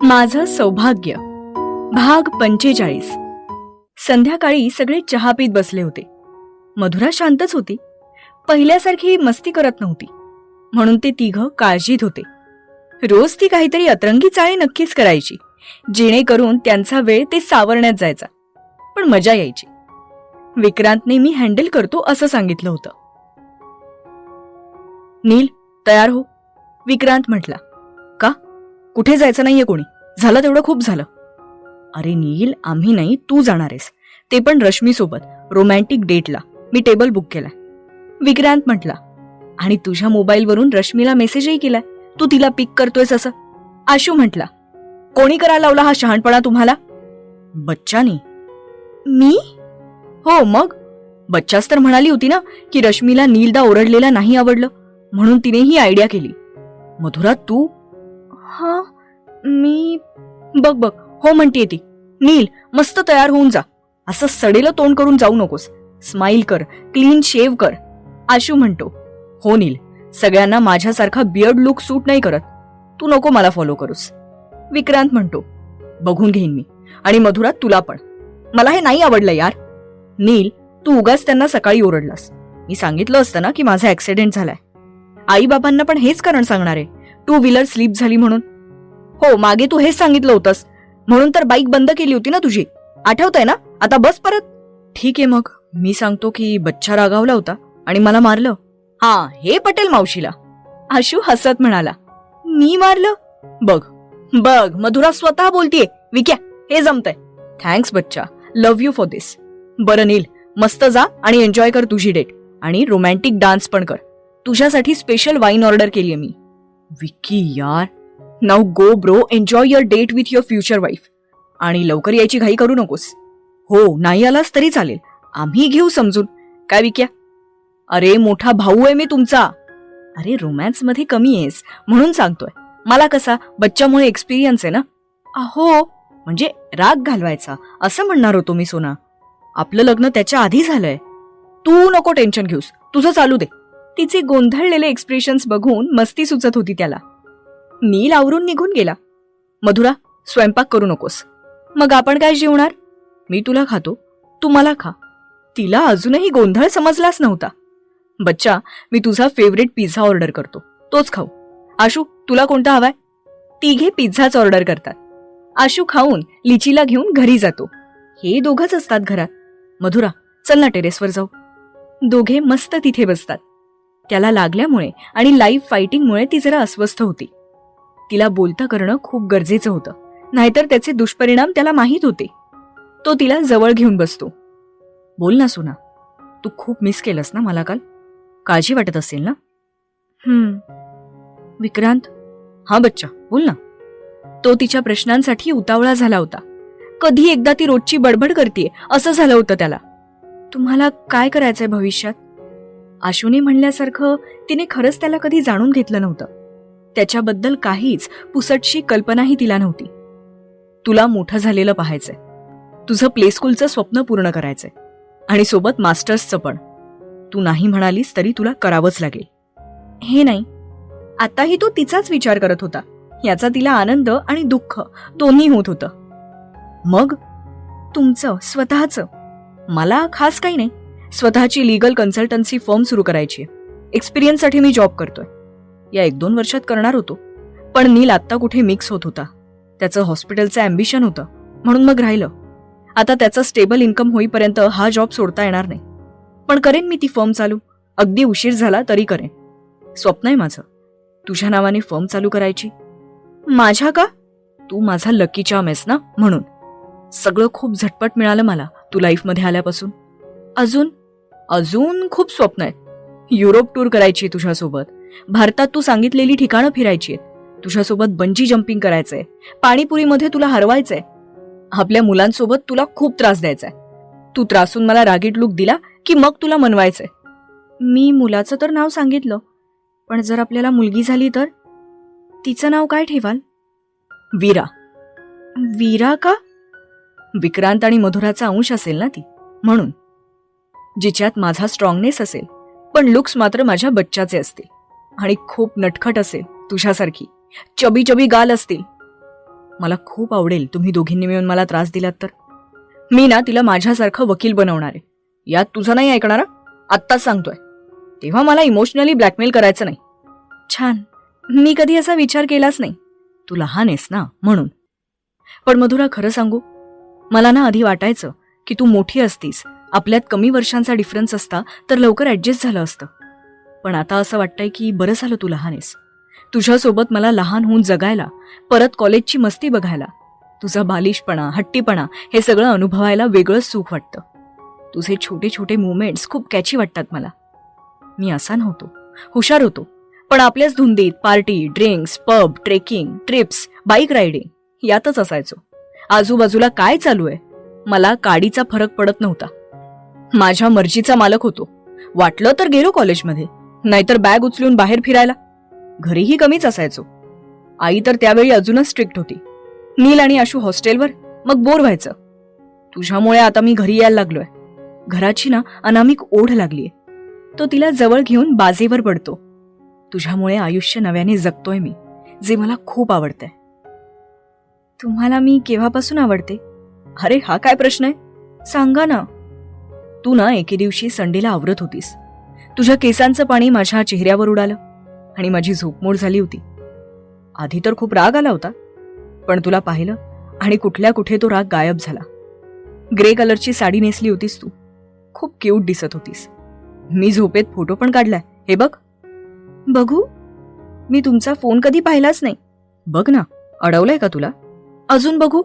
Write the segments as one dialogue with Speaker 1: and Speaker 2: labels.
Speaker 1: माझं सौभाग्य भाग 45. संध्याकाळी सगळे चहा पीत बसले होते. मधुरा शांतच होती. पहिल्यासारखी मस्ती करत नव्हती, म्हणून ते तिघं काळजीत होते. रोज ती काहीतरी अतरंगी चाळे नक्कीच करायची, जेणेकरून त्यांचा वेळ ते सावरण्यात जायचा, पण मजा यायची. विक्रांतने मी हँडल करतो असं सांगितलं होतं. नील, तयार हो, विक्रांत म्हटला. का? कुठे जायचं नाहीये कोणी? झालं तेवढं खूप झालं. अरे नील, आम्ही नाही, तू जाणार आहेस, ते पण रश्मी सोबत, रोमॅन्टिक डेटला. मी टेबल बुक केलाय, विक्रांत म्हटला. आणि तुझ्या मोबाईलवरून रश्मीला मेसेजही केलाय, तू तिला पिक करतोयस असं, आशू म्हटला. कोणी करायला लावला हा शहाणपणा तुम्हाला? बच्चानी. मी? हो मग, बच्चाच तर म्हणाली होती ना की रश्मीला नीलदा ओरडलेला नाही आवडलं, म्हणून तिने ही आयडिया केली. मधुरा तू? हा मी. बघ बघ, हो म्हणतीये ती. नील, मस्त तयार होऊन जा, असं सडेलं तोंड करून जाऊ नकोस, स्माइल कर, क्लीन शेव कर, आशू म्हणतो. हो नील, सगळ्यांना माझ्यासारखा बियर्ड लुक सूट नाही करत, तू नको मला फॉलो करूस, विक्रांत म्हणतो. बघून घेईन मी, आणि मधुरा तुला पण. मला हे नाही आवडलं यार. नील, तू उगाच त्यांना सकाळी ओरडलास. मी सांगितलं असतं ना की माझा ऍक्सिडेंट झालाय. आई बाबांना पण हेच कारण सांगणार आहे, 2 व्हीलर स्लिप झाली म्हणून. हो, मागे तू हेच सांगितलं होतंस, म्हणून तर बाईक बंद केली होती ना तुझी, आठवतंय ना? आता बस परत. ठीक आहे मग, मी सांगतो की बच्चा रागावला होता आणि मला मारलं. हा, हे पटेल मावशीला, आशू हसत म्हणाला. मी मारलं? बघ बघ, मधुरा स्वतः बोलतीये. विक्या, हे जमतंय. थँक्स बच्चा, लव्ह यू फॉर दिस. बरं नील, मस्त जा आणि एन्जॉय कर तुझी डेट, आणि रोमॅन्टिक डान्स पण कर. तुझ्यासाठी स्पेशल वाईन ऑर्डर केलीये मी. विक्की यार, now go bro, enjoy your date with your future wife. आणि लवकर यायची घाई करू नकोस. हो, नाही आलास तरी चालेल, आम्ही घेऊ समजून. काय विक्या? अरे मोठा भाऊ आहे मी तुमचा. अरे रोमॅन्स मध्ये कमी आहेस म्हणून सांगतोय. मला कसा बच्चामुळे एक्सपिरियन्स आहे ना. अहो, म्हणजे राग घालवायचा असं म्हणणार होतो मी सोना. आपलं लग्न त्याच्या आधी झालंय, तू नको टेन्शन घेऊस, तुझं चालू दे. तिचे गोंधळलेले एक्सप्रेशन्स बघून मस्ती सुचत होती त्याला. नील आवरून निघून गेला. मधुरा, स्वयंपाक करू नकोस. मग आपण काय जेवणार? मी तुला खातो, तू मला खा. तिला अजूनही गोंधळ समजलाच नव्हता. बच्चा, मी तुझा फेवरेट पिझ्झा ऑर्डर करतो, तोच खाऊ. आशू, तुला कोणता हवाय? तिघे पिझ्झाच ऑर्डर करतात. आशू खाऊन लिचीला घेऊन घरी जातो. हे दोघंच असतात घरात. मधुरा, चल ना टेरेसवर जाऊ. दोघे मस्त तिथे बसतात. त्याला लागल्यामुळे आणि लाईव्ह फायटिंगमुळे ती जरा अस्वस्थ होती. तिला बोलतं करणं खूप गरजेचं होतं, नाहीतर त्याचे दुष्परिणाम त्याला माहीत होते. तो तिला जवळ घेऊन बसतो. बोल ना सोना, तू खूप मिस केलंस ना मला काल? काळजी वाटत असेल ना? विक्रांत. हा बच्चा, बोल ना. तो तिच्या प्रश्नांसाठी उतावळा झाला होता. कधी एकदा ती रोजची बडबड करतीये असं झालं होतं त्याला. तुम्हाला काय करायचंय भविष्यात? आशूने म्हणल्यासारखं तिने खरंच त्याला कधी जाणून घेतलं नव्हतं. त्याच्याबद्दल काहीच पुसटशी कल्पनाही तिला नव्हती. तुला मोठं झालेलं पाहायचंय, तुझं प्ले स्कूलचं स्वप्न पूर्ण करायचंय, आणि सोबत मास्टर्सचं पण. तू नाही म्हणालीस तरी तुला करावंच लागेल. हे नाही, आताही तो तिचाच विचार करत होता. याचा तिला आनंद आणि दुःख दोन्ही होत होतं. मग तुमचं स्वतःचं? मला खास काही नाही, स्वतःची लीगल कन्सल्टन्सी फर्म सुरू करायची. एक्सपिरियन्ससाठी मी जॉब करतोय. या 1-2 वर्षात करणार होतो, पण नील आत्ता कुठे मिक्स होत होता. त्याचं हॉस्पिटलचं अँबिशन होतं, म्हणून मग राहिलं. आता त्याचं स्टेबल इन्कम होईपर्यंत हा जॉब सोडता येणार नाही. पण करेन मी ती फर्म चालू, अगदी उशीर झाला तरी करेन. स्वप्न आहे माझं, तुझ्या नावाने फर्म चालू करायची. माझ्या का? तू माझा लकी चार्म आहेस ना, म्हणून. सगळं खूप झटपट मिळालं मला तू लाईफमध्ये आल्यापासून. अजून खूप स्वप्न आहेत. युरोप टूर करायची तुझ्यासोबत, भारतात तू सांगितलेली ठिकाणं फिरायची आहेत, तुझ्यासोबत बंजी जम्पिंग करायचंय, पाणीपुरीमध्ये तुला हरवायचंय, आपल्या मुलांसोबत तुला खूप त्रास द्यायचाय. तू त्रासून मला रागीट लुक दिला की मग तुला मनवायचंय. मी मुलाचं तर नाव सांगितलं, पण जर आपल्याला मुलगी झाली तर? तिचं नाव काय ठेवाल? वीरा. वीरा का? विक्रांत आणि मधुराचा अंश असेल ना ती, म्हणून. जिच्यात माझा स्ट्रॉंगनेस असेल, पण लुक्स मात्र माझ्या बच्चाचे असतील, आणि खूप नटखट असेल तुझ्यासारखी, चबी चबी गाल असतील. मला खूप आवडेल तुम्ही दोघींनी मिळून मला त्रास दिलात तर. मी ना तिला माझ्यासारखं वकील बनवणार आहे. यात तुझं नाही ऐकणार हं? आत्ताच सांगतोय. तेव्हा मला इमोशनली ब्लॅकमेल करायचं नाही. छान. मी कधी असा विचार केलाच नाही. तू लहान आहेस ना म्हणून. पण मधुरा, खरं सांगू, मला ना आधी वाटायचं की तू मोठी असतीस, आपल्यात कमी वर्षांचा डिफरन्स असता तर लवकर ऍडजस्ट झालं असतं. पण आता असं वाटतंय की बरं झालं तू लहान आहेस. तुझ्यासोबत मला लहान होऊन जगायला, परत कॉलेजची मस्ती बघायला, तुझा बालिशपणा, हट्टीपणा हे सगळं अनुभवायला वेगळंच सुख वाटतं. तुझे छोटे छोटे मुवमेंट्स खूप कॅची वाटतात मला. मी असा नव्हतो, हुशार होतो, पण आपल्याच धुंदीत party, drinks, pub, trekking, trips, bike riding यातच असायचो. आजूबाजूला काय चालू आहे मला काडीचा फरक पडत नव्हता. माझ्या मर्जीचा मालक होतो. वाटलं तर गेलो कॉलेजमध्ये, नाहीतर बॅग उचलून बाहेर फिरायला. घरीही कमीच असायचो. आई तर त्यावेळी अजूनच स्ट्रिक्ट होती. नील आणि आशू हॉस्टेलवर, मग बोर व्हायचं. तुझ्यामुळे आता मी घरी यायला लागलोय. घराची ना अनामिक ओढ लागलीय. तो तिला जवळ घेऊन बाजेवर पडतो. तुझ्यामुळे आयुष्य नव्याने जगतोय मी, जे मला खूप आवडतंय. तुम्हाला मी केव्हापासून आवडते? अरे हा काय प्रश्न आहे, सांगा ना. तू ना एके दिवशी संडेला आवरत होतीस. तुझ्या केसांचं पाणी माझ्या चेहऱ्यावर उडालं आणि माझी झोपमोड झाली होती. आधी तर खूप राग आला होता, पण तुला पाहिलं आणि कुठल्या कुठे तो राग गायब झाला. ग्रे कलरची साडी नेसली होतीस तू. खूप क्यूट दिसत होतीस. मी झोपेत फोटो पण काढलाय, हे बघ. बघू. मी तुमचा फोन कधी पाहिलाच नाही. बघ ना, अडवलंय का तुला? अजून बघू.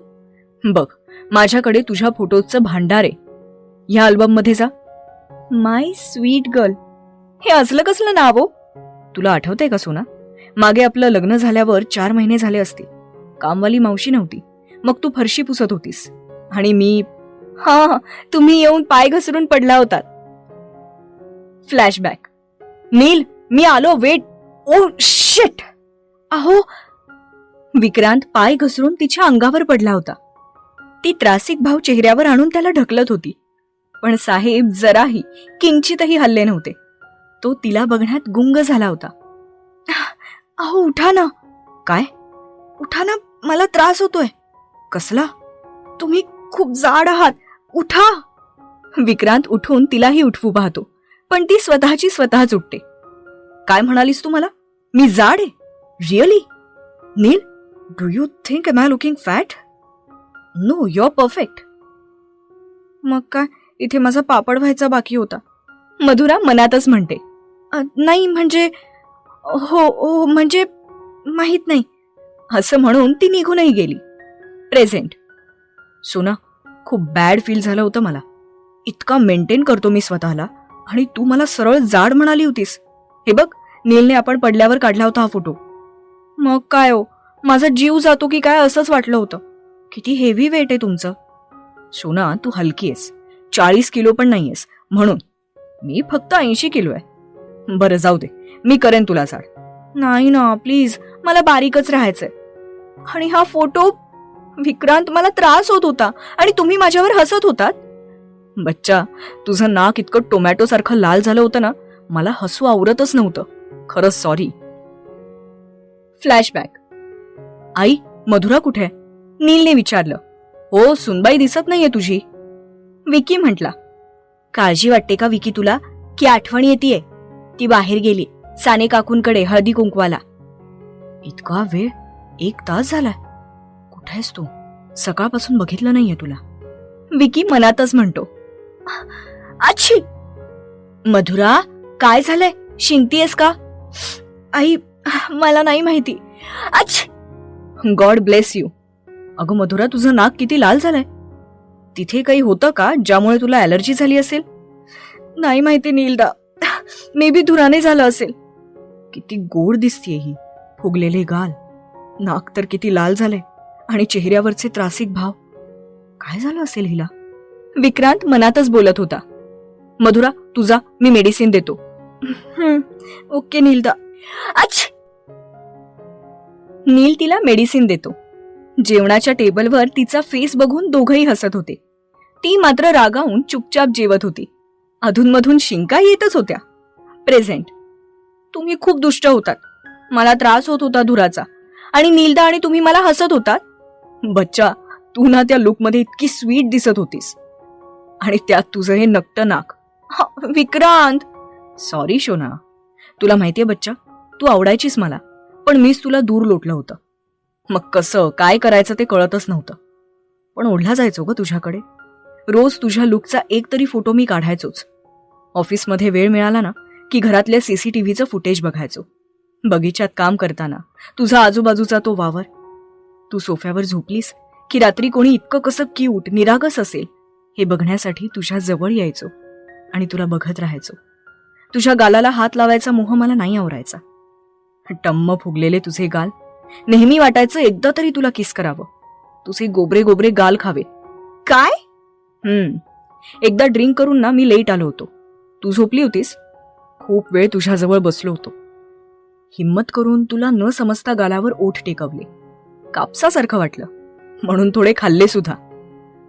Speaker 1: बघ, माझ्याकडे तुझ्या फोटोचं भांडार आहे. ह्या अल्बम मध्ये जा. माय स्वीट गर्ल, हे असलं कसलं नाव हो? तुला आठवतंय का सोना, मागे आपलं लग्न झाल्यावर 4 महिने झाले असतील. कामवाली मावशी नव्हती, मग तू फरशी पुसत होतीस आणि मी, हा, तुम्ही येऊन पाय घसरून पडला होतात. फ्लॅशबॅक. नील, मी आलो, वेट. Oh shit. अहो, विक्रांत पाय घसरून तिच्या अंगावर पडला होता. ती त्रासिक भाव चेहऱ्यावर आणून त्याला ढकलत होती, पण साहेब जराही, किंचितही हल्ले नव्हते. तो तिला बघण्यात गुंग झाला होता. अहो उठा ना. काय? उठा ना, मला त्रास होतोय. कसला? तुम्ही खूप जाड आहात, उठा. विक्रांत उठून तिलाही उठवू पाहतो, पण ती स्वतःची स्वतःच उठते. काय म्हणालीस तू मला? मी जाड आहे? Really? Neel, do you think am I looking fat? No, you are perfect. मग काय, इथे माझा पापड व्हायचा बाकी होता. मधुरा मनातच म्हणते. नाही म्हणजे, हो म्हणजे माहित नाही. असं म्हणून ती निघूनही गेली. प्रेझेंट. सोना, खूप बॅड फील झालं होतं मला. इतका मेंटेन करतो मी स्वतःला आणि तू मला सरळ जाड म्हणाली होतीस. हे बघ, नीलने आपण पडल्यावर काढला होता हा फोटो. मग काय हो, माझा जीव जातो की काय असंच वाटलं होतं. किती हेवी वेट आहे तुमचं. सोना, तू हलकी आहेस, 40 किलो पण नाहीयेस म्हणून. मी फक्त 80 किलो आहे. बरं जाऊ दे, मी करेन तुला जाड. नाही ना प्लीज, मला बारीकच राहायचंय. आणि हा फोटो, विक्रांत, मला त्रास होत होता आणि तुम्ही माझ्यावर हसत होतात. बच्चा, तुझं नाक इतकं टोमॅटो सारखं लाल झालं होतं ना, मला हसू आवरतच नव्हतं. खरंच सॉरी. फ्लॅशबॅक. आई, मधुरा कुठे? नीलने विचारलं. हो, सुनबाई दिसत नाहीये तुझी. विकी म्हटला. काळजी वाटते का विकी तुला, की आठवण येतेय? ती बाहेर गेली साने काकूंकडे हळदी कुंकवाला. इतका वेळ? 1 तास झालाय. कुठे आहेस तू? सकाळपासून बघितलं नाहीये तुला. विकी मनातच म्हणतो. अच्छी. मधुरा, काय झालंय? शिंकतीयस का? आई, मला नाही माहिती. अच्छ. God bless you. अगं मधुरा, तुझं नाक किती लाल झालंय. तिथे काही होतं का ज्यामुळे तुला ॲलर्जी झाली असेल? नाही माहिती नीलदा, मे बी धुराने झालं असेल. किती गोड दिसतीये ही, फुगलेले गाल, नाक तर किती लाल झालंय आणि चेहऱ्यावरचे त्रासिक भाव. काय झालं असेल हिला? विक्रांत मनातच बोलत होता. मधुरा, तुझा, मी मेडिसिन देतो. ओके नीलदा. अच्छ. नील तिला मेडिसिन देतो. जेवणाच्या टेबलवर तिचा फेस बघून दोघंही हसत होते. ती मात्र रागावून चुपचाप जेवत होती. अधूनमधून शिंका येतच होत्या. प्रेझेंट. तुम्ही खूप दुष्ट होतात. मला त्रास होत होता धुराचा आणि नीलदा आणि तुम्ही मला हसत होतात. बच्चा, तू ना त्या लुकमध्ये इतकी स्वीट दिसत होतीस, आणि त्यात तुझं हे नकट नाक. विक्रांत, सॉरी शोना. तुला माहितीये बच्चा, तू आवडायचीस मला, पण मीच तुला दूर लोटलं होतं. मग कसं काय करायचं ते कळतच नव्हतं. पण ओढला जायचो ग तुझ्याकडे. रोज तुझ्या लुकचा एक तरी फोटो मी काढायचोच. ऑफिसमध्ये वेळ मिळाला ना की घरातल्या CCTVचं फुटेज बघायचो. बगीच्यात काम करताना तुझा आजूबाजूचा तो वावर, तू सोफ्यावर झोपलीस की रात्री कोणी इतकं कसं क्यूट निरागस असेल हे बघण्यासाठी तुझ्या जवळ यायचो आणि तुला बघत राहायचो. तुझ्या गालाला हात लावायचा मोह मला नाही आवरायचा. टम्म फुगलेले तुझे गाल, नेहमी वाटायचं एकदा तरी तुला किस करावं. तुझे गोबरे गोबरे गाल खावे. काय? एकदा ड्रिंक करून ना मी लेट आलो होतो. तू झोपली होतीस. खूप वेळ तुझ्याजवळ बसलो होतो. हिम्मत करून तुला न समजता गालावर ओठ टेकवले. कापसासारखं वाटलं म्हणून थोडे खाल्ले सुद्धा.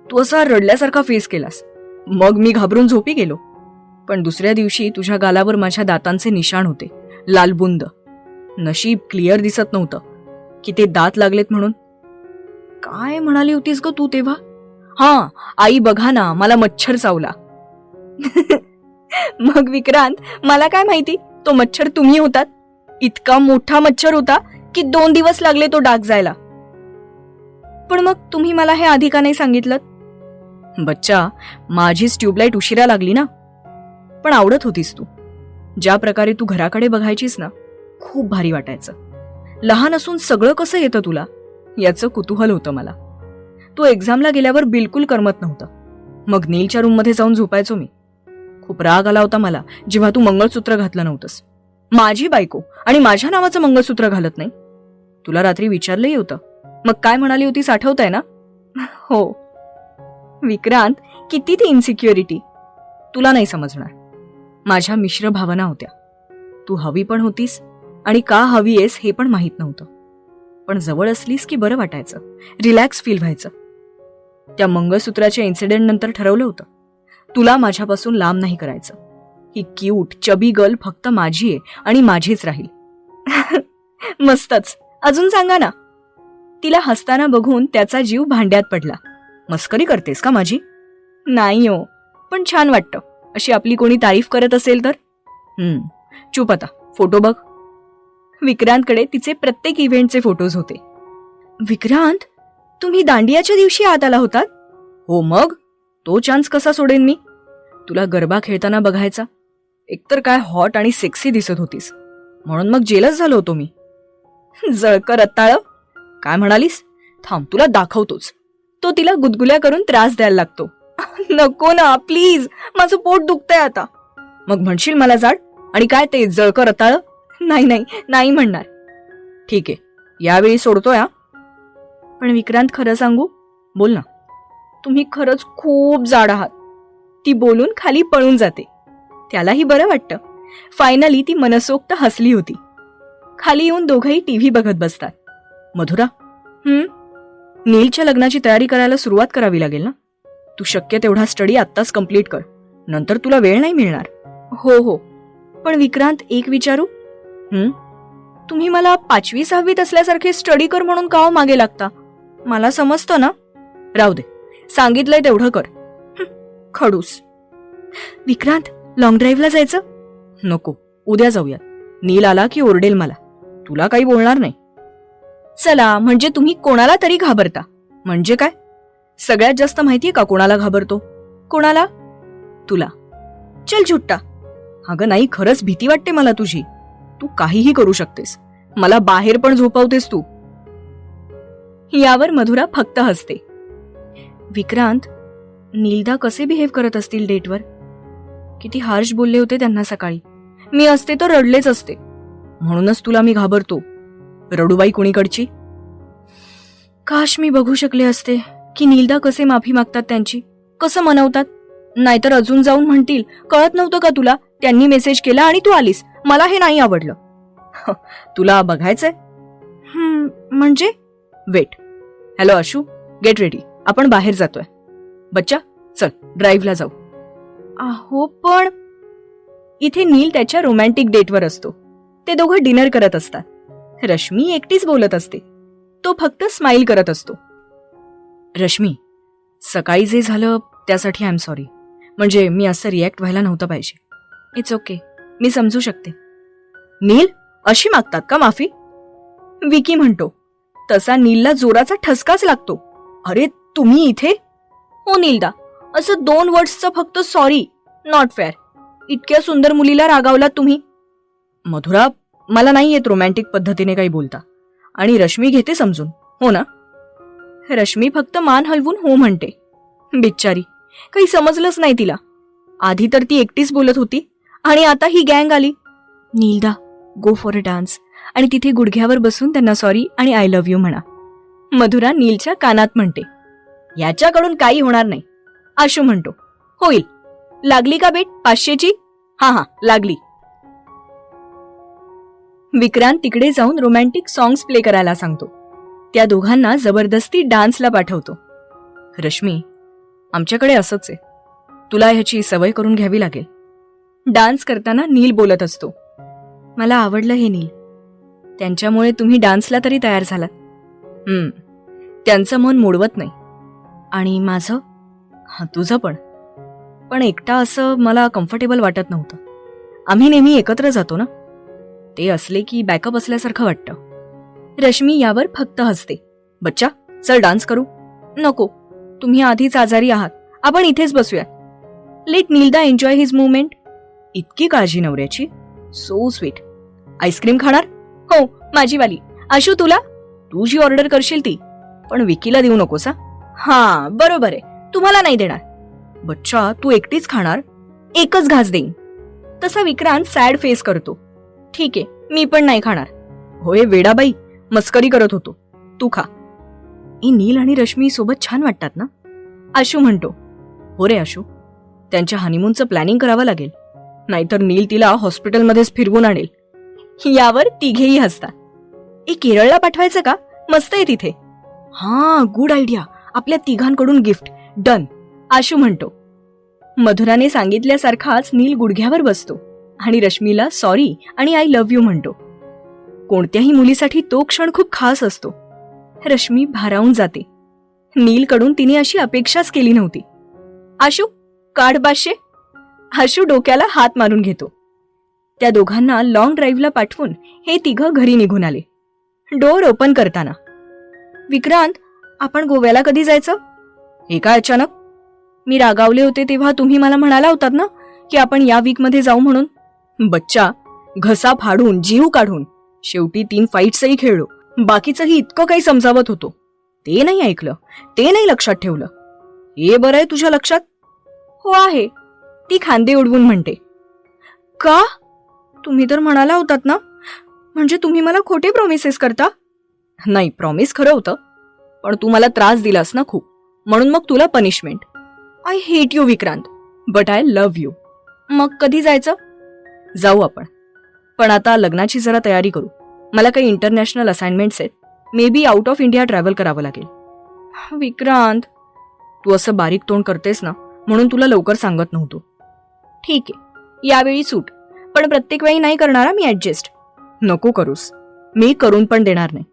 Speaker 1: तू असा रडल्यासारखा फेस केलास. मग मी घाबरून झोपी गेलो. पण दुसऱ्या दिवशी तुझ्या गालावर माझ्या दातांचे निशाण होते, लालबुंद. नशीब क्लिअर दिसत नव्हतं की ते दात लागलेत म्हणून. काय म्हणाली होतीस ग तू तेव्हा? हा, आई बघा ना मला मच्छर चावला. मग विक्रांत, मला काय माहिती तो मच्छर तुम्ही होतात. इतका मोठा मच्छर होता की 2 दिवस लागले तो डाग जायला. पण मग तुम्ही मला हे आधी का नाही सांगितलं? बच्चा, माझीच ट्यूबलाईट उशिरा लागली ना. पण आवडत होतीस तू. ज्या प्रकारे तू घराकडे बघायचीस ना, खूप भारी वाटायचं. लहान असून सगळं कसं येतं तुला याचं कुतूहल होतं मला. तू एक्झामला गेल्यावर बिलकुल करमत नव्हतं. मग नीलच्या रूममध्ये जाऊन झोपायचो मी. खूप राग आला होता मला जेव्हा तू मंगळसूत्र घातलं नव्हतंस. माझी बायको आणि माझ्या नावाचं मंगळसूत्र घालत नाही. तुला रात्री विचारलंही होतं. मग काय म्हणाली होतीस आठवतंय ना? हो विक्रांत, किती ती इन्सिक्युरिटी. तुला नाही समजणार. माझ्या मिश्र भावना होत्या. तू हवी पण होतीस आणि का हवी आहेस हे पण माहित नव्हतं. पण जवळ असलीस की बरं वाटायचं, रिलॅक्स फील व्हायचं. त्या मंगळसूत्राच्या इन्सिडेंट नंतर ठरवलं होतं तुला माझ्यापासून लांब नाही करायचं. ही क्यूट चबी गर्ल फक्त माझी आहे आणि माझीच राहील. मस्तच, अजून सांगा ना. तिला हसताना बघून त्याचा जीव भांड्यात पडला. मस्करी करतेस का माझी? नाही हो, पण छान वाटतं अशी आपली कोणी तारीफ करत असेल तर. चुप आता, फोटो बघ. विक्रांतकडे तिचे प्रत्येक इव्हेंटचे फोटोज होते. विक्रांत, तुम्ही दांडियाच्या दिवशी आत आला होतात? हो मग, तो चान्स कसा सोडेन मी. तुला गरबा खेळताना बघायचा. एकतर काय हॉट आणि सेक्सी दिसत होतीस, म्हणून मग जेलस झालो होतो मी. जळकर रताळ. काय म्हणालीस? थांब, तुला दाखवतोच. तो तिला गुदगुल्या करून त्रास द्यायला लागतो. नको ना प्लीज, माझं पोट दुखतंय आता. मग म्हणशील मला जाड आणि काय ते जळकर रताळ. नाही नाही नाही म्हणणार. ठीक आहे, यावेळी सोडतोय हा. पण विक्रांत, खरं सांगू? बोल ना. तुम्ही खरंच खूप जाड आहात. ती बोलून खाली पळून जाते. त्यालाही बरं वाटतं. फायनली ती मनसोक्त हसली होती. खाली येऊन दोघंही टीव्ही बघत बसतात. मधुरा, नीलच्या लग्नाची तयारी करायला सुरुवात करावी लागेल ना. तू शक्य तेवढा स्टडी आत्ताच कम्प्लीट कर, नंतर तुला वेळ नाही मिळणार. हो हो. पण विक्रांत, एक विचारू? तुम्ही मला 5वी 6वीत असल्यासारखे स्टडी कर म्हणून का मागे लागता? मला समजतं ना. राहू दे, सांगितलंय तेवढं कर. खडूस. विक्रांत, लॉंग ड्राईव्हला जायचं? नको, उद्या जाऊया. नील आला की ओरडेल मला. तुला काही बोलणार नाही. चला, म्हणजे तुम्ही कोणाला तरी घाबरता. म्हणजे काय? सगळ्यात जास्त माहितीये का कोणाला घाबरतो? कोणाला? तुला. चल झुट्टा. अगं नाही, खरंच भीती वाटते मला तुझी. तू काहीही करू शकतेस. मला बाहेर पण झोपवतेस तू. यावर मधुरा फक्त हसते. विक्रांत, नीलदा कसे बिहेव करत असतील डेटवर? किती हार्श बोलले होते त्यांना सकाळी. मी असते तर रडलेच असते. म्हणूनच तुला मी घाबरतो. रडूबाई कुणीकडची. काश मी बघू शकले असते की नीलदा कसे माफी मागतात त्यांची, कसं मनवतात. नाहीतर अजून जाऊन म्हणतील, कळत नव्हतं का तुला, त्यांनी मेसेज केला आणि तू आलीस, मला हे नाही आवडलं. तुला बघायचंय? म्हणजे? Wait. Hello Ashu, get ready, आपण बाहेर जातोय. बच्चा, चल ड्राईव्हला जाऊ. अहो पण. इथे नील त्याच्या रोमॅन्टिक डेटवर असतो. ते दोघं डिनर करत असतात. रश्मी एकटीच बोलत असते. तो फक्त स्माइल करत असतो. रश्मी, सकाळी जे झालं त्यासाठी आय एम सॉरी. म्हणजे मी असं रिॲक्ट व्हायला नव्हतं पाहिजे. इट्स ओके, मी समजू शकते. नील, अशी मागतात का माफी? विकी म्हणतो. तसा नीलला जोराचा ठसकाच लागतो. अरे तुम्ही इथे? हो नीलदा, असं 2 वर्ड्सचं फक्त सॉरी, नॉट फेअर. इतक्या सुंदर मुलीला रागावलात तुम्ही. मधुरा, मला नाही येत रोमॅन्टिक पद्धतीने काही बोलता. आणि रश्मी घेते समजून, हो ना? रश्मी फक्त मान हलवून हो म्हणते. बिच्चारी, काही समजलंच नाही तिला. आधी तर ती एकटीच बोलत होती आणि आता ही गँग आली. नीलदा, गो फॉर अ डान्स आणि तिथे गुडघ्यावर बसून त्यांना सॉरी आणि आय लव्ह यू म्हणा. मधुरा नीलच्या कानात म्हणते. याच्याकडून काही होणार नाही. आशू म्हणतो. होईल. लागली का बेट 500ची? हा लागली. विक्रांत तिकडे जाऊन रोमॅन्टिक सॉंग्स प्ले करायला सांगतो. त्या दोघांना जबरदस्ती डान्सला पाठवतो. रश्मी, आमच्याकडे असंच आहे. तुला ह्याची सवय करून घ्यावी लागेल. डान्स करताना नील बोलत असतो. मला आवडलं हे नील. त्यांच्यामुळे तुम्ही डान्सला तरी तयार झालात. त्यांचं मन मोडवत नाही. आणि माझं? तुझं पण एकटा असं मला कम्फर्टेबल वाटत नव्हतं. आम्ही नेहमी एकत्र जातो ना. ते असले की बॅकअप असल्यासारखं वाटतं. रश्मी यावर फक्त हसते. बच्चा, चल डान्स करू. नको, तुम्ही आधीच आजारी आहात. आपण इथेच बसूया. Let Neelda enjoy his movement. इतकी काळजी नवऱ्याची. So sweet. आईस्क्रीम खाणार? हो, माझीवाली. आशू, तुला? तू जी ऑर्डर करशील ती. पण विकीला देऊ नकोस. हा बरोबर आहे, तुम्हाला नाही देणार. बच्चा, तू एकटीच खाणार? एकच घास देईन. तसा विक्रांत सॅड फेस करतो. ठीक आहे, मी पण नाही खाणार. होय वेडाबाई, मस्करी करत होतो. तू खा. नील आणि रश्मी सोबत छान वाटतात ना? आशू म्हणतो. हो रे आशू, त्यांच्या हनीमूनचं प्लॅनिंग करावं लागेल. नाहीतर नील तिला हॉस्पिटलमध्येच फिरवून आणेल. यावर तिघेही हसतात. केरळला पाठवायचं का? मस्त आहे तिथे. हा, गुड आयडिया. आपल्या तिघांकडून गिफ्ट. डन. आशू म्हणतो. मधुराने सांगितल्यासारखाच नील गुडघ्यावर बसतो आणि रश्मीला सॉरी आणि आय लव्ह यू म्हणतो. कोणत्याही मुलीसाठी तो क्षण खूप खास असतो. रश्मी भारावून जाते. नीलकडून तिने अशी अपेक्षाच केली नव्हती. आशू, काढ 500. आशू डोक्याला हात मारून घेतो. त्या दोघांना लॉंग ड्राईव्हला पाठवून हे तिघं घरी निघून आले. डोअर ओपन करताना. विक्रांत, आपण गोव्याला कधी जायचं? हे काय अचानक? मी रागावले होते तेव्हा तुम्ही मला म्हणाला होतात ना की आपण या वीकमध्ये जाऊ म्हणून. बच्चा, घसा फाडून जीव काढून शेवटी 3 फाईट्सही खेळलो. बाकीचंही इतकं काही समजावत होतो. ते नाही ऐकलं, ते नाही लक्षात ठेवलं. हे बरं आहे तुझ्या लक्षात? हो आहे, ती खांदे उडवून म्हणते. का? तुम्ही तर म्हणाला होतात ना. म्हणजे तुम्ही मला खोटे प्रॉमिसेस करता? नाही, प्रॉमिस खरं होतं, पण तू मला त्रास दिलास ना खूप, म्हणून मग तुला punishment. I hate you Vikrant, but I love you. मग कधी जायचं? जाऊ आपण, पण आता लग्नाची जरा तयारी करू. मला काही इंटरनॅशनल असाइनमेंट्स आहेत. May be out of India travel करावं लागेल. विक्रांत, तू असं बारीक तोंड करतेस ना, म्हणून तुला लवकर सांगत नव्हतो. ठीक आहे, यावेळी सूट, पण प्रत्येक वेळी नाही करणारा मी ऍडजस्ट. नको करूस, मी करून पण देणार नाही.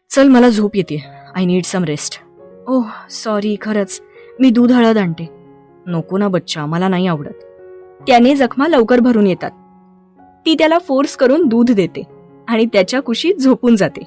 Speaker 1: चल, मला झोप येते. I need some rest. Oh sorry, खरंच मी दूध हळद आणते. नको ना बच्चा, मला नाही आवडत. त्याने जखमा लवकर भरून येतात. ती त्याला फोर्स करून दूध देते आणि त्याच्या कुशीत झोपून जाते.